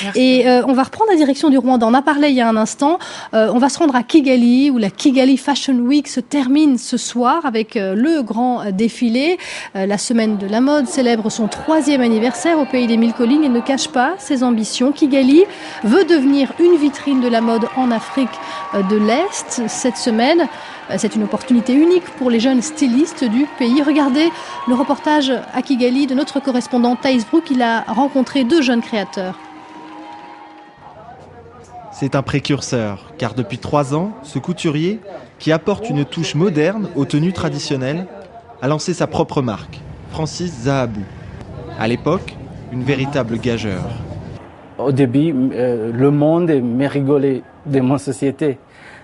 Merci. Et on va reprendre la direction du Rwanda. On a parlé il y a un instant. On va se rendre à Kigali, où la Kigali Fashion Week se termine ce soir avec le grand défilé. La semaine de la mode célèbre son 3e anniversaire au pays des 1000 collines et ne cache pas ses ambitions. Kigali veut devenir une vitrine de la mode en Afrique de l'Est. Cette semaine, c'est une opportunité unique pour les jeunes stylistes du pays. Regardez le reportage à Kigali de notre correspondant Thaïs Brook. Il a rencontré 2 jeunes créateurs. C'est un précurseur, car depuis 3 ans, ce couturier, qui apporte une touche moderne aux tenues traditionnelles, a lancé sa propre marque, Francis Zahabou. À l'époque, une véritable gageure. Au début, le monde m'a rigolé de mon société.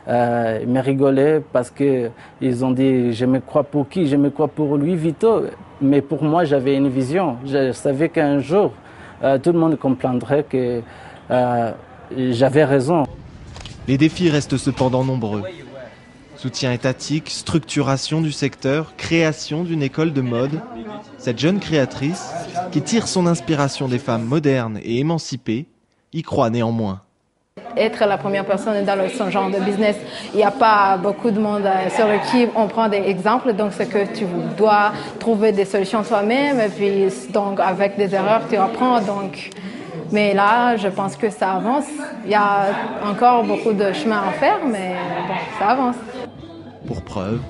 Ils m'ont rigolé parce qu'ils ont dit « je me crois pour qui? Je me crois pour Louis Vuitton ». Mais pour moi, j'avais une vision. Je savais qu'un jour, tout le monde comprendrait que j'avais raison. Les défis restent cependant nombreux. Soutien étatique, structuration du secteur, création d'une école de mode. Cette jeune créatrice, qui tire son inspiration des femmes modernes et émancipées, y croit néanmoins. Être la première personne dans ce genre de business, il n'y a pas beaucoup de monde sur qui on prend des exemples, donc c'est que tu dois trouver des solutions toi-même et puis donc avec des erreurs tu apprends. Mais là, je pense que ça avance. Il y a encore beaucoup de chemin à faire, mais bon, ça avance. Pour preuve,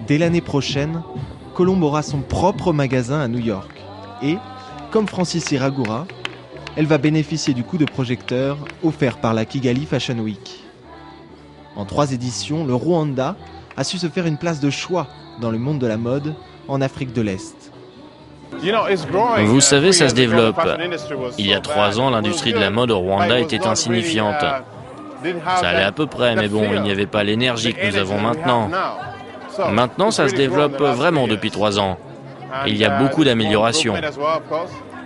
dès l'année prochaine, Colombe aura son propre magasin à New York. Et, comme Francis Iragura, elle va bénéficier du coup de projecteur offert par la Kigali Fashion Week. En 3 éditions, le Rwanda a su se faire une place de choix dans le monde de la mode en Afrique de l'Est. Vous savez, ça se développe. Il y a 3 ans, l'industrie de la mode au Rwanda était insignifiante. Ça allait à peu près, mais bon, il n'y avait pas l'énergie que nous avons maintenant. Maintenant, ça se développe vraiment depuis 3 ans. Il y a beaucoup d'améliorations.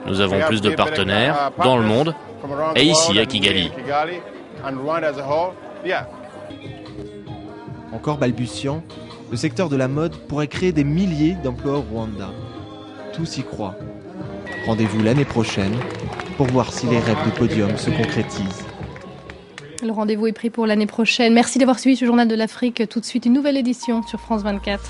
Nous avons plus de partenaires dans le monde et ici à Kigali. Encore balbutiant, le secteur de la mode pourrait créer des milliers d'emplois au Rwanda. Tous y croient. Rendez-vous l'année prochaine pour voir si les rêves de podium se concrétisent. Le rendez-vous est pris pour l'année prochaine. Merci d'avoir suivi ce journal de l'Afrique. Tout de suite, une nouvelle édition sur France 24.